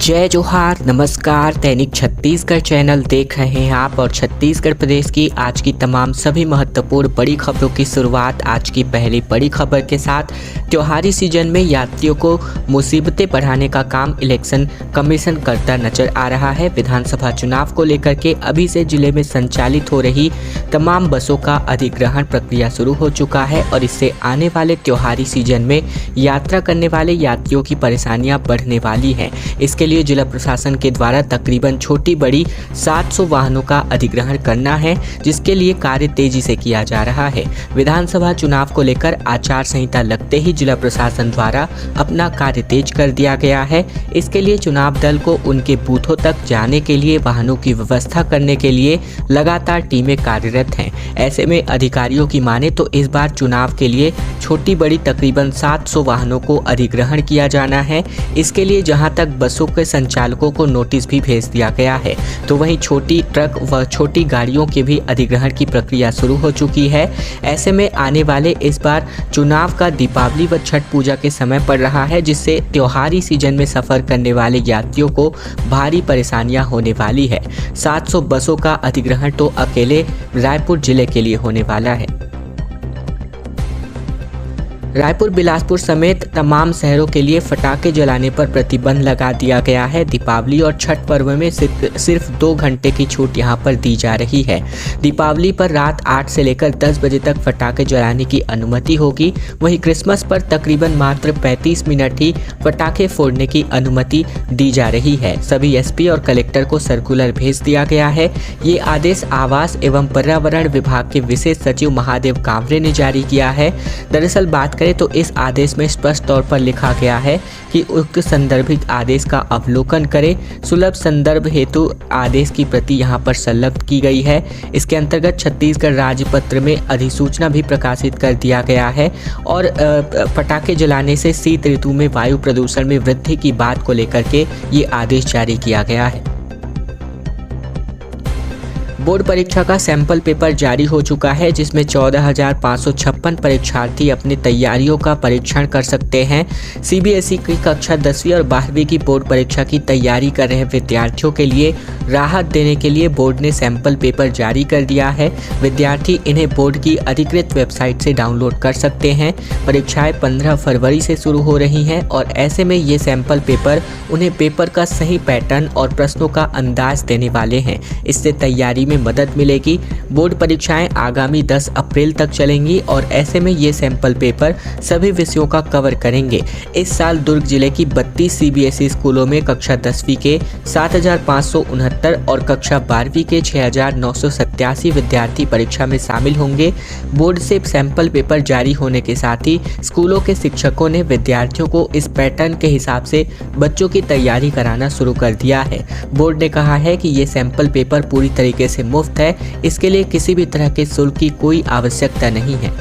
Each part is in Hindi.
जय जोहार, नमस्कार। दैनिक छत्तीसगढ़ चैनल देख रहे हैं आप और छत्तीसगढ़ प्रदेश की आज की तमाम सभी महत्वपूर्ण बड़ी खबरों की शुरुआत आज की पहली बड़ी खबर के साथ। त्योहारी सीजन में यात्रियों को मुसीबतें बढ़ाने का काम इलेक्शन कमीशन करता नजर आ रहा है। विधानसभा चुनाव को लेकर के अभी से जिले में संचालित हो रही तमाम बसों का अधिग्रहण प्रक्रिया शुरू हो चुका है और इससे आने वाले त्योहारी सीजन में यात्रा करने वाले यात्रियों की परेशानियां बढ़ने वाली हैं। इसके लिए जिला प्रशासन के द्वारा तकरीबन छोटी बड़ी 700 वाहनों का अधिग्रहण करना है, जिसके लिए कार्य तेजी से किया जा रहा है। विधानसभा चुनाव को लेकर आचार संहिता लगते ही जिला प्रशासन द्वारा अपना कार्य तेज कर दिया गया है। इसके लिए चुनाव दल को उनके बूथों तक जाने के लिए वाहनों की व्यवस्था करने के लिए लगातार टीमें कार्यरत हैं। ऐसे में अधिकारियों की माने तो इस बार चुनाव के लिए छोटी बड़ी तकरीबन 700 वाहनों को अधिग्रहण किया जाना है। इसके लिए जहां तक बसों के संचालकों को नोटिस भी भेज दिया गया है, तो वहीं छोटी ट्रक व छोटी गाड़ियों के भी अधिग्रहण की प्रक्रिया शुरू हो चुकी है। ऐसे में आने वाले इस बार चुनाव का दीपावली व छठ पूजा के समय पड़ रहा है, जिससे त्योहारी सीजन में सफर करने वाले यात्रियों को भारी परेशानियां होने वाली है। 700 बसों का अधिग्रहण तो अकेले रायपुर जिले के लिए होने वाला है। रायपुर, बिलासपुर समेत तमाम शहरों के लिए पटाखे जलाने पर प्रतिबंध लगा दिया गया है। दीपावली और छठ पर्व में सिर्फ 2 घंटे की छूट यहां पर दी जा रही है। दीपावली पर रात 8 से लेकर 10 बजे तक पटाखे जलाने की अनुमति होगी। वहीं क्रिसमस पर तकरीबन मात्र 35 मिनट ही पटाखे फोड़ने की अनुमति दी जा रही है। सभी एसपी और कलेक्टर को सर्कुलर भेज दिया गया है। ये आदेश आवास एवं पर्यावरण विभाग के विशेष सचिव महादेव कांवरे ने जारी किया है। दरअसल बात तो इस आदेश में स्पष्ट तौर पर लिखा गया है कि उक्त संदर्भित आदेश का अवलोकन करें। सुलभ संदर्भ हेतु आदेश की प्रति यहां पर संलग्न की गई है। इसके अंतर्गत छत्तीसगढ़ राज्य पत्र में अधिसूचना भी प्रकाशित कर दिया गया है और पटाखे जलाने से शीत ऋतु में वायु प्रदूषण में वृद्धि की बात को लेकर के ये आदेश जारी किया गया है। बोर्ड परीक्षा का सैंपल पेपर जारी हो चुका है, जिसमें 14,556 परीक्षार्थी अपनी तैयारियों का परीक्षण कर सकते हैं। सीबीएसई की कक्षा 10वीं और 12वीं की बोर्ड परीक्षा की तैयारी कर रहे विद्यार्थियों के लिए राहत देने के लिए बोर्ड ने सैंपल पेपर जारी कर दिया है। विद्यार्थी इन्हें बोर्ड की अधिकृत वेबसाइट से डाउनलोड कर सकते हैं। परीक्षाएं 15 फरवरी से शुरू हो रही हैं और ऐसे में ये सैंपल पेपर उन्हें पेपर का सही पैटर्न और प्रश्नों का अंदाज देने वाले हैं। इससे तैयारी में मदद मिलेगी। बोर्ड परीक्षाएं आगामी 10 अप्रैल तक चलेंगी और ऐसे में ये सैंपल पेपर सभी विषयों का कवर करेंगे। इस साल दुर्ग जिले की 32 सीबीएसई स्कूलों में कक्षा 10वीं के 7,569 और कक्षा 12वीं के 6,987 विद्यार्थी परीक्षा में शामिल होंगे। बोर्ड से सैंपल पेपर जारी होने के साथ ही स्कूलों के शिक्षकों ने विद्यार्थियों को इस पैटर्न के हिसाब से बच्चों की तैयारी कराना शुरू कर दिया है। बोर्ड ने कहा है कि ये सैंपल पेपर पूरी तरीके से मुफ्त है। इसके लिए किसी भी तरह के शुल्क की कोई आवश्यकता नहीं है।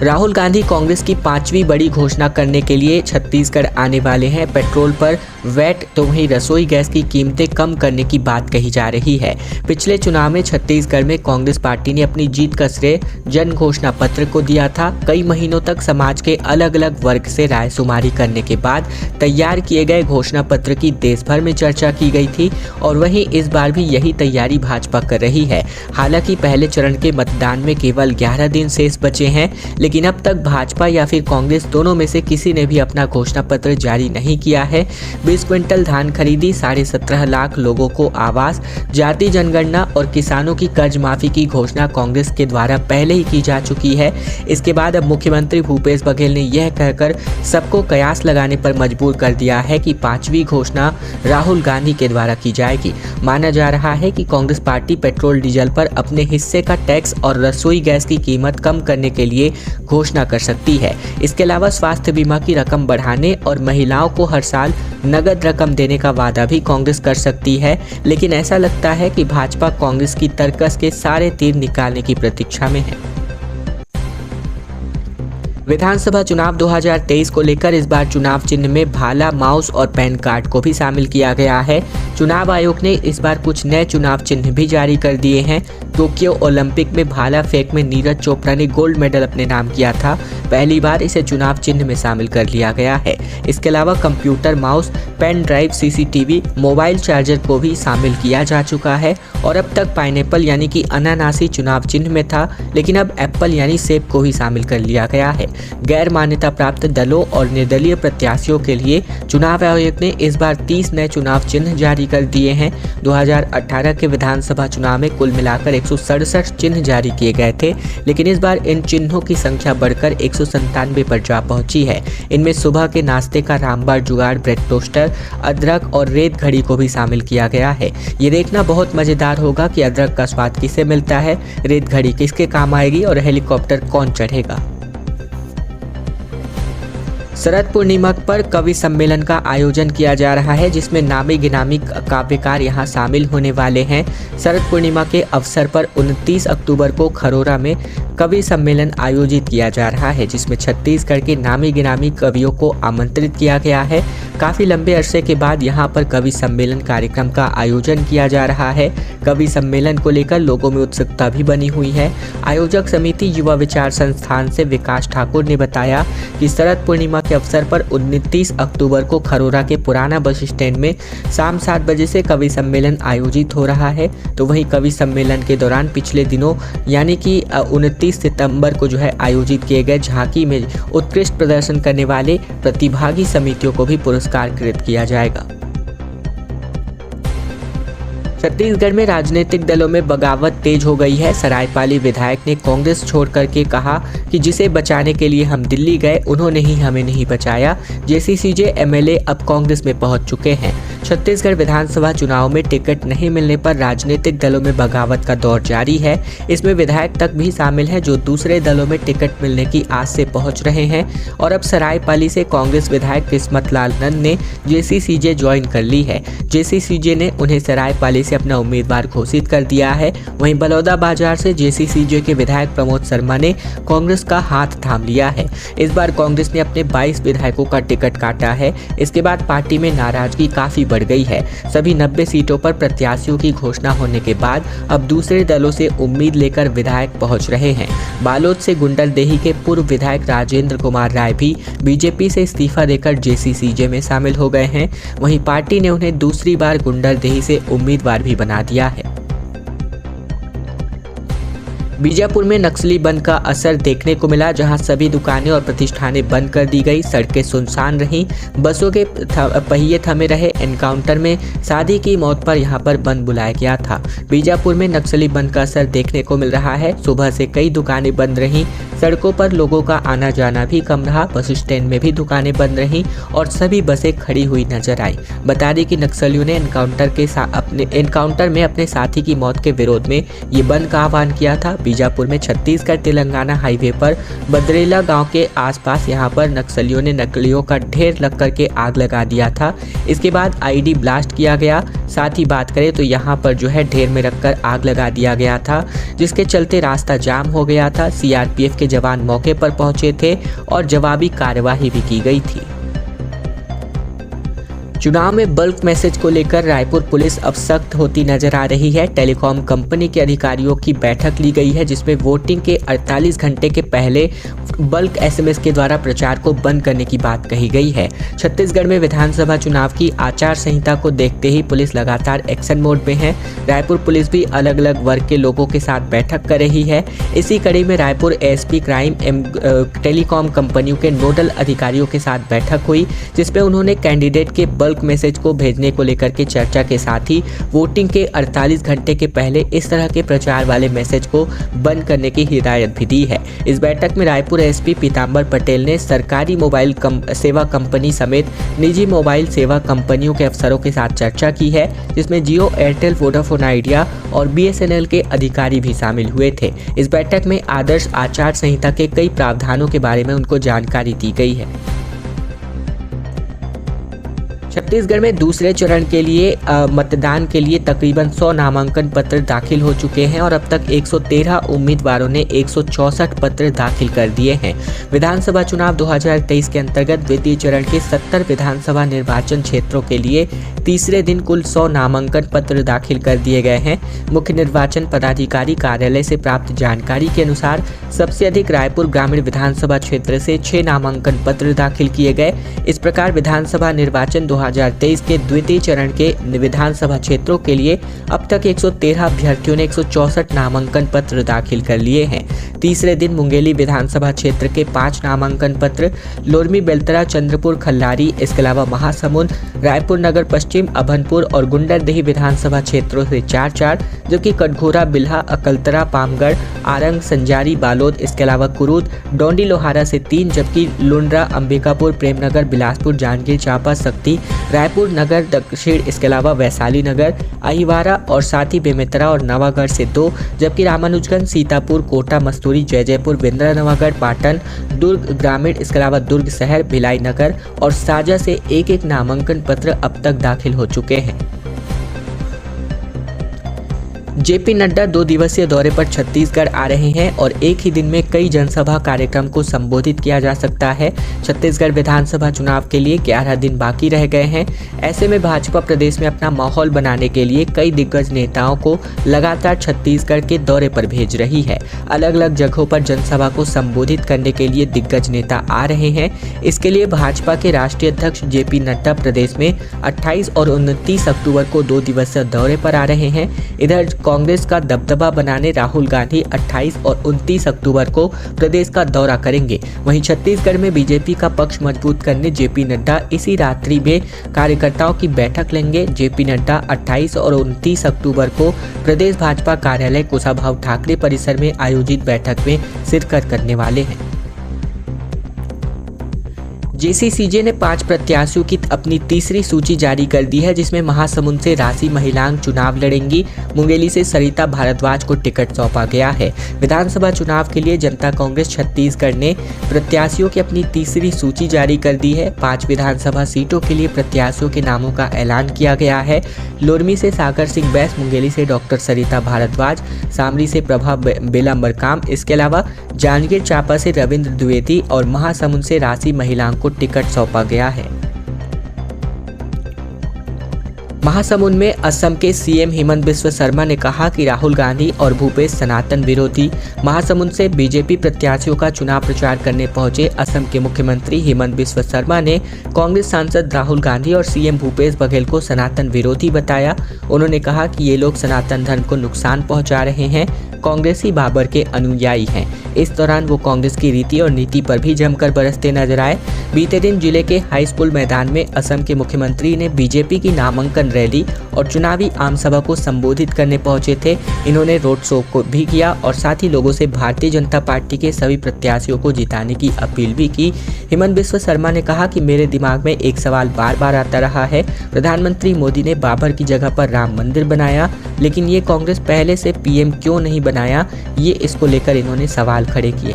राहुल गांधी कांग्रेस की 5वीं बड़ी घोषणा करने के लिए छत्तीसगढ़ आने वाले हैं। पेट्रोल पर वैट तो वहीं रसोई गैस की कीमतें कम करने की बात कही जा रही है। पिछले चुनाव में छत्तीसगढ़ में कांग्रेस पार्टी ने अपनी जीत का श्रेय जन घोषणा पत्र को दिया था। कई महीनों तक समाज के अलग अलग वर्ग से रायशुमारी करने के बाद तैयार किए गए घोषणा पत्र की देश भर में चर्चा की गई थी और वहीं इस बार भी यही तैयारी भाजपा कर रही है। हालांकि पहले चरण के मतदान में केवल 11 दिन शेष बचे हैं, लेकिन अब तक भाजपा या फिर कांग्रेस दोनों में से किसी ने भी अपना घोषणा पत्र जारी नहीं किया है। 20 क्विंटल धान खरीदी, 17.5 लाख लोगों को आवास, जाति जनगणना और किसानों की कर्ज माफी की घोषणा कांग्रेस के द्वारा पहले ही की जा चुकी है। इसके बाद अब मुख्यमंत्री भूपेश बघेल ने यह कहकर सबको कयास लगाने पर मजबूर कर दिया है कि 5वीं घोषणा राहुल गांधी के द्वारा की जाएगी। माना जा रहा है कि कांग्रेस पार्टी पेट्रोल डीजल पर अपने हिस्से का टैक्स और रसोई गैस की कीमत कम करने के लिए घोषणा कर सकती है। इसके अलावा स्वास्थ्य बीमा की रकम बढ़ाने और महिलाओं को हर साल नगद रकम देने का वादा भी कांग्रेस कर सकती है। लेकिन ऐसा लगता है कि भाजपा कांग्रेस की तर्कस के सारे तीर निकालने की प्रतीक्षा में है। विधानसभा चुनाव 2023 को लेकर इस बार चुनाव चिन्ह में भाला, माउस और पैन कार्ड को भी शामिल किया गया है। चुनाव आयोग ने इस बार कुछ नए चुनाव चिन्ह भी जारी कर दिए हैं। टोक्यो ओलंपिक में भाला फेंक में नीरज चोपड़ा ने गोल्ड मेडल अपने नाम किया था। पहली बार इसे चुनाव चिन्ह में शामिल कर लिया गया है। इसके अलावा computer, mouse, pen drive, CCTV, mobile charger को भी शामिल किया जा चुका है। और अब तक पाइनएप्पल यानी कि अनानासी चुनाव चिन्ह में था, लेकिन अब एप्पल यानी सेब को भी शामिल कर लिया गया है। गैर मान्यता प्राप्त दलों और निर्दलीय प्रत्याशियों के लिए चुनाव आयोग ने इस बार 30 नए चुनाव चिन्ह जारी कर दिए हैं। 2018 के विधानसभा चुनाव में कुल मिलाकर 167 चिन्ह जारी किए गए थे, लेकिन इस बार इन चिन्हों की संख्या बढ़कर 197 पर जा पहुंची है। इनमें सुबह के नाश्ते का रामबार जुगाड़, ब्रेड टोस्टर, अदरक और रेत घड़ी को भी शामिल किया गया है। ये देखना बहुत मजेदार होगा कि अदरक का स्वाद किसे मिलता है, रेत घड़ी किसके काम आएगी और हेलीकॉप्टर कौन चढ़ेगा। शरद पूर्णिमा पर कवि सम्मेलन का आयोजन किया जा रहा है, जिसमें नामी गिनामी काव्यकार यहां शामिल होने वाले हैं। शरद पूर्णिमा के अवसर पर 29 अक्टूबर को खरोरा में कवि सम्मेलन आयोजित किया जा रहा है, जिसमें छत्तीसगढ़ के नामी गिनामी कवियों को आमंत्रित किया गया है। काफ़ी लंबे अरसे के बाद यहां पर कवि सम्मेलन कार्यक्रम का आयोजन किया जा रहा है। कवि सम्मेलन को लेकर लोगों में उत्सुकता भी बनी हुई है। आयोजक समिति युवा विचार संस्थान से विकास ठाकुर ने बताया कि शरद पूर्णिमा के अवसर पर 29 अक्टूबर को खरोरा के पुराना बस स्टैंड में शाम 7 बजे से कवि सम्मेलन आयोजित हो रहा है। तो वहीं कवि सम्मेलन के दौरान पिछले दिनों यानी कि 29 सितंबर को आयोजित किए गए झांकी में उत्कृष्ट प्रदर्शन करने वाले प्रतिभागी समितियों को भी पुरस्कारकृत किया जाएगा। छत्तीसगढ़ में राजनीतिक दलों में बगावत तेज हो गई है। सरायपाली विधायक ने कांग्रेस छोड़ करके कहा कि जिसे बचाने के लिए हम दिल्ली गए उन्होंने ही हमें नहीं बचाया। जेसीसीजे एमएलए अब कांग्रेस में पहुंच चुके हैं। छत्तीसगढ़ विधानसभा चुनाव में टिकट नहीं मिलने पर राजनीतिक दलों में बगावत का दौर जारी है। इसमें विधायक तक भी शामिल हैं जो दूसरे दलों में टिकट मिलने की आस से पहुंच रहे हैं। और अब सरायपाली से कांग्रेस विधायक किस्मत लाल नंद ने जेसीसीजे ज्वाइन कर ली है। जेसीसीजे ने उन्हें सरायपाली से अपना उम्मीदवार घोषित कर दिया है। वहीं बलौदाबाजार से जेसीसीजे के विधायक प्रमोद शर्मा ने कांग्रेस का हाथ थाम लिया है। इस बार कांग्रेस ने अपने 22 विधायकों का टिकट काटा है। इसके बाद पार्टी में नाराजगी काफी बढ़ गई है। सभी 90 सीटों पर प्रत्याशियों की घोषणा होने के बाद अब दूसरे दलों से उम्मीद लेकर विधायक पहुंच रहे हैं। बालोद से गुंडलदेही के पूर्व विधायक राजेंद्र कुमार राय भी बीजेपी से इस्तीफा देकर जेसीसीजे में शामिल हो गए हैं। वहीं पार्टी ने उन्हें दूसरी बार गुंडलदेही से उम्मीदवार भी बना दिया है। बीजापुर में नक्सली बंद का असर देखने को मिला, जहां सभी दुकानें और प्रतिष्ठानें बंद कर दी गई, सड़कें सुनसान रहीं, बसों के पहिए थमे रहे। एनकाउंटर में शादी की मौत पर यहां पर बंद बुलाया गया था। बीजापुर में नक्सली बंद का असर देखने को मिल रहा है। सुबह से कई दुकानें बंद रहीं, सड़कों पर लोगों का आना जाना भी कम रहा। बस स्टैंड में भी दुकानें बंद रहीं और सभी बसें खड़ी हुई नजर आई। बता दें कि नक्सलियों ने एनकाउंटर में अपने साथी की मौत के विरोध में ये बंद का आह्वान किया था। बीजापुर में छत्तीसगढ़ तेलंगाना हाईवे पर बदरेला गांव के आसपास यहां पर नक्सलियों ने नकलियों का ढेर लग करके आग लगा दिया था। इसके बाद आईडी ब्लास्ट किया गया। साथ ही बात करें तो यहां पर ढेर में रखकर आग लगा दिया गया था, जिसके चलते रास्ता जाम हो गया था। सीआरपीएफ के जवान मौके पर पहुंचे थे और जवाबी कार्यवाही भी की गई थी। चुनाव में बल्क मैसेज को लेकर रायपुर पुलिस अब सख्त होती नजर आ रही है। टेलीकॉम कंपनी के अधिकारियों की बैठक ली गई है, जिसमें वोटिंग के 48 घंटे के पहले बल्क एसएमएस के द्वारा प्रचार को बंद करने की बात कही गई है। छत्तीसगढ़ में विधानसभा चुनाव की आचार संहिता को देखते ही पुलिस लगातार एक्शन मोड में है। रायपुर पुलिस भी अलग अलग वर्ग के लोगों के साथ बैठक कर रही है। इसी कड़ी में रायपुर एसपी क्राइम टेलीकॉम कंपनियों के नोडल अधिकारियों के साथ बैठक हुई, जिसमें उन्होंने कैंडिडेट के बल्क मैसेज को भेजने को लेकर के चर्चा के साथ ही वोटिंग के 48 घंटे के पहले इस तरह के प्रचार वाले मैसेज को बंद करने की हिदायत भी दी है। इस बैठक में रायपुर एसपी पीतांबर पटेल ने सरकारी मोबाइल सेवा कंपनी समेत निजी मोबाइल सेवा कंपनियों के अफसरों के साथ चर्चा की है, जिसमें जियो, एयरटेल, वोडाफोन आइडिया और बीएसएनएल के अधिकारी भी शामिल हुए थे। इस बैठक में आदर्श आचार संहिता के कई प्रावधानों के बारे में उनको जानकारी दी गई है। छत्तीसगढ़ में दूसरे चरण के लिए मतदान के लिए तकरीबन 100 नामांकन पत्र दाखिल हो चुके हैं और अब तक 113 उम्मीदवारों ने 164 पत्र दाखिल कर दिए हैं। विधानसभा चुनाव 2023 के अंतर्गत द्वितीय चरण के 70 विधानसभा निर्वाचन क्षेत्रों के लिए तीसरे दिन कुल 100 नामांकन पत्र दाखिल कर दिए गए हैं। मुख्य निर्वाचन पदाधिकारी कार्यालय से प्राप्त जानकारी के अनुसार सबसे अधिक रायपुर ग्रामीण विधानसभा क्षेत्र से 6 नामांकन पत्र दाखिल किए गए। इस प्रकार विधानसभा निर्वाचन 2023 के द्वितीय चरण के विधानसभा क्षेत्रों के लिए अब तक 113 अभ्यर्थियों ने 164 नामांकन पत्र दाखिल कर लिए हैं। तीसरे दिन मुंगेली विधानसभा क्षेत्र के 5 नामांकन पत्र, लोरमी, बेलतरा, चंद्रपुर, खल्लारी, इसके अलावा महासमुंद, रायपुर नगर पश्चिम, अभनपुर और गुंडरदेही विधानसभा क्षेत्रों से 4-4, जबकि कटघोरा, बिल्हा, अकलतरा, पामगढ़, आरंग, संजारी, बालोद, इसके अलावा कुरूद, डोंडी, लोहारा से 3, जबकि लुंड्रा, अंबिकापुर, प्रेमनगर, बिलासपुर, जांजगीर चांपा, सक्ती, रायपुर नगर दक्षिण, इसके अलावा वैशाली नगर, अहिवारा और साथ ही बेमेतरा और नवागढ़ से 2, जबकि रामानुजगंज, सीतापुर, कोटा, मस्तूरी, जयजयपुर, बिंद्रानवागढ़, पाटन, दुर्ग ग्रामीण, इसके अलावा दुर्ग शहर, भिलाई नगर और साजा से 1-1 नामांकन पत्र अब तक दाखिल हो चुके हैं। जेपी नड्डा 2 दिवसीय दौरे पर छत्तीसगढ़ आ रहे हैं और एक ही दिन में कई जनसभा कार्यक्रम को संबोधित किया जा सकता है। छत्तीसगढ़ विधानसभा चुनाव के लिए 11 दिन बाकी रह गए हैं। ऐसे में भाजपा प्रदेश में अपना माहौल बनाने के लिए कई दिग्गज नेताओं को लगातार छत्तीसगढ़ के दौरे पर भेज रही है। अलग अलग जगहों पर जनसभा को संबोधित करने के लिए दिग्गज नेता आ रहे हैं। इसके लिए भाजपा के राष्ट्रीय अध्यक्ष जेपी नड्डा प्रदेश में 28 और 29 अक्टूबर को 2 दिवसीय दौरे पर आ रहे हैं। इधर कांग्रेस का दबदबा बनाने राहुल गांधी 28 और 29 अक्टूबर को प्रदेश का दौरा करेंगे। वहीं छत्तीसगढ़ में बीजेपी का पक्ष मजबूत करने जेपी नड्डा इसी रात्रि में कार्यकर्ताओं की बैठक लेंगे। जेपी नड्डा 28 और 29 अक्टूबर को प्रदेश भाजपा कार्यालय कुशाभाऊ ठाकरे परिसर में आयोजित बैठक में शिरकत करने वाले हैं। जेसीसीजे ने 5 प्रत्याशियों की अपनी तीसरी सूची जारी कर दी है, जिसमें महासमुंद से राशि महिलांग चुनाव लड़ेंगी। मुंगेली से सरिता भारद्वाज को टिकट सौंपा गया है। विधानसभा चुनाव के लिए जनता कांग्रेस छत्तीसगढ़ ने प्रत्याशियों की अपनी तीसरी सूची जारी कर दी है। 5 विधानसभा सीटों के लिए प्रत्याशियों के नामों का ऐलान किया गया है। लोरमी से सागर सिंह बैस, मुंगेली से डॉक्टर सरिता भारद्वाज, सामरी से प्रभा बेला मरकाम, इसके अलावा जांजगीर चांपा से रविंद्र द्विवेदी और महासमुंद से राशि महिलांग को टिकट सौंपा गया है। महासमुंद में असम के सीएम हेमंत बिस्व शर्मा ने कहा कि राहुल गांधी और भूपेश सनातन विरोधी। महासमुंद से बीजेपी प्रत्याशियों का चुनाव प्रचार करने पहुंचे असम के मुख्यमंत्री हेमंत बिस्व शर्मा ने कांग्रेस सांसद राहुल गांधी और सीएम भूपेश बघेल को सनातन विरोधी बताया। उन्होंने कहा कि ये लोग सनातन धर्म को नुकसान पहुंचा रहे हैं, कांग्रेसी बाबर के अनुयायी हैं। इस दौरान वो कांग्रेस की रीति और नीति पर भी जमकर बरसते नजर आए। बीते दिन जिले के हाई स्कूल मैदान में असम के मुख्यमंत्री ने बीजेपी की नामांकन रैली और चुनावी आमसभा को संबोधित करने पहुंचे थे। इन्होंने रोड शो को भी किया और साथ ही लोगों से भारतीय जनता पार्टी के सभी प्रत्याशियों को जिताने की अपील भी की। हेमंत बिस्व शर्मा ने कहा कि मेरे दिमाग में एक सवाल बार बार आता रहा है, प्रधानमंत्री मोदी ने बाबर की जगह पर राम मंदिर बनाया, लेकिन ये कांग्रेस पहले से पीएम क्यों नहीं बनाया, ये इसको लेकर इन्होंने सवाल खड़े किए।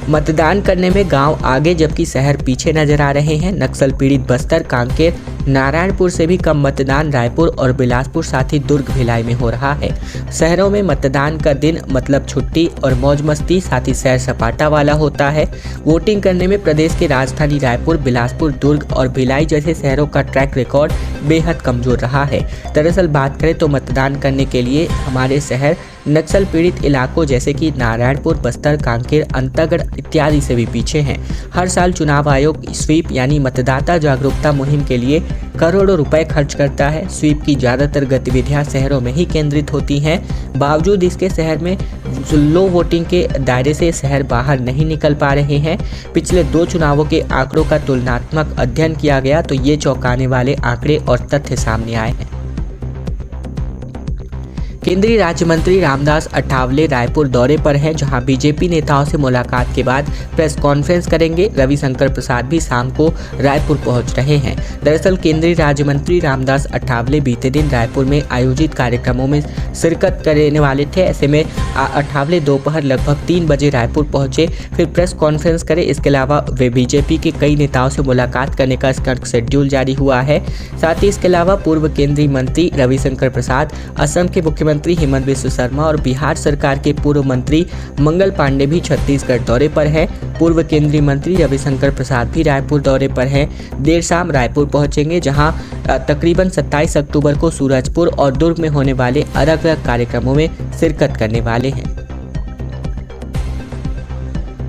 मतदान करने में गांव आगे जबकि शहर पीछे नजर आ रहे हैं। नक्सल पीड़ित बस्तर, कांकेर, नारायणपुर से भी कम मतदान रायपुर और बिलासपुर साथ ही दुर्ग, भिलाई में हो रहा है। शहरों में मतदान का दिन मतलब छुट्टी और मौज मस्ती साथ ही सैर सपाटा वाला होता है। वोटिंग करने में प्रदेश के राजधानी रायपुर, बिलासपुर, दुर्ग और भिलाई जैसे शहरों का ट्रैक रिकॉर्ड बेहद कमजोर रहा है। दरअसल बात करें तो मतदान करने के लिए हमारे शहर नक्सल पीड़ित इलाकों जैसे कि नारायणपुर, बस्तर, कांकेर, अंतागढ़ इत्यादि से भी पीछे हैं। हर साल चुनाव आयोग स्वीप यानी मतदाता जागरूकता मुहिम के लिए करोड़ों रुपए खर्च करता है। स्वीप की ज़्यादातर गतिविधियां शहरों में ही केंद्रित होती हैं। बावजूद इसके शहर में लो वोटिंग के दायरे से शहर बाहर नहीं निकल पा रहे हैं। पिछले 2 चुनावों के आंकड़ों का तुलनात्मक अध्ययन किया गया तो ये चौंकाने वाले आंकड़े और तथ्य सामने आए हैं। केंद्रीय राज्य मंत्री रामदास अठावले रायपुर दौरे पर हैं, जहां बीजेपी नेताओं से मुलाकात के बाद प्रेस कॉन्फ्रेंस करेंगे। रविशंकर प्रसाद भी शाम को रायपुर पहुंच रहे हैं। दरअसल केंद्रीय राज्य मंत्री रामदास अठावले बीते दिन रायपुर में आयोजित कार्यक्रमों में शिरकत करने वाले थे। ऐसे में अठावले दोपहर लगभग 3 बजे रायपुर पहुंचे, फिर प्रेस कॉन्फ्रेंस करे। इसके अलावा वे बीजेपी के कई नेताओं से मुलाकात करने का इसका शेड्यूल जारी हुआ है। साथ ही इसके अलावा पूर्व केंद्रीय मंत्री रविशंकर प्रसाद, असम के मुख्यमंत्री हेमंत बिस्व शर्मा और बिहार सरकार के पूर्व मंत्री मंगल पांडे भी छत्तीसगढ़ दौरे पर हैं। पूर्व केंद्रीय मंत्री रविशंकर प्रसाद भी रायपुर दौरे पर हैं। देर शाम रायपुर पहुंचेंगे, जहां तकरीबन 27 अक्टूबर को सूरजपुर और दुर्ग में होने वाले अलग अलग कार्यक्रमों में शिरकत करने वाले हैं।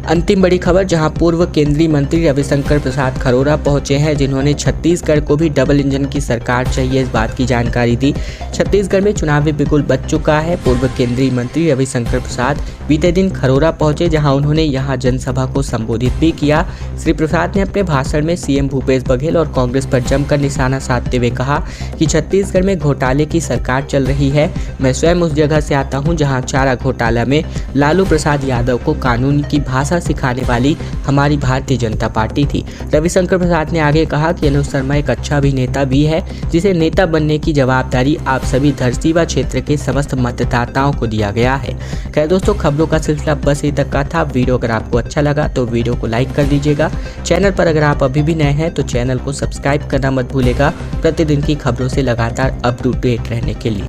अंतिम बड़ी खबर, जहां पूर्व केंद्रीय मंत्री रविशंकर प्रसाद खरोरा पहुंचे हैं, जिन्होंने छत्तीसगढ़ को भी डबल इंजन की सरकार चाहिए इस बात की जानकारी दी। छत्तीसगढ़ में चुनावी बिगुल बज चुका है। पूर्व केंद्रीय मंत्री रविशंकर प्रसाद बीते दिन खरोरा पहुंचे, जहां उन्होंने यहां जनसभा को संबोधित भी किया। श्री प्रसाद ने अपने भाषण में सीएम भूपेश बघेल और कांग्रेस पर जमकर निशाना साधते हुए कहा कि छत्तीसगढ़ में घोटाले की सरकार चल रही है। मैं स्वयं उस जगह से आता हूं जहां चारा घोटाला में लालू प्रसाद यादव को कानून की भाषा सिखाने वाली हमारी भारतीय जनता पार्टी थी। रविशंकर प्रसाद ने आगे कहा कि अनुज शर्मा एक अच्छा अभिनेता भी है, जिसे नेता बनने की जवाबदारी आप सभी धरसीवा क्षेत्र के समस्त मतदाताओं को दिया गया है। खैर दोस्तों, खबरों का सिलसिला बस यहीं तक का था। वीडियो अगर आपको अच्छा लगा तो वीडियो को लाइक कर दीजिएगा। चैनल पर अगर आप अभी भी नए हैं तो चैनल को सब्सक्राइब करना मत भूलिएगा, प्रतिदिन की खबरों से लगातार अप टू डेट रहने के लिए।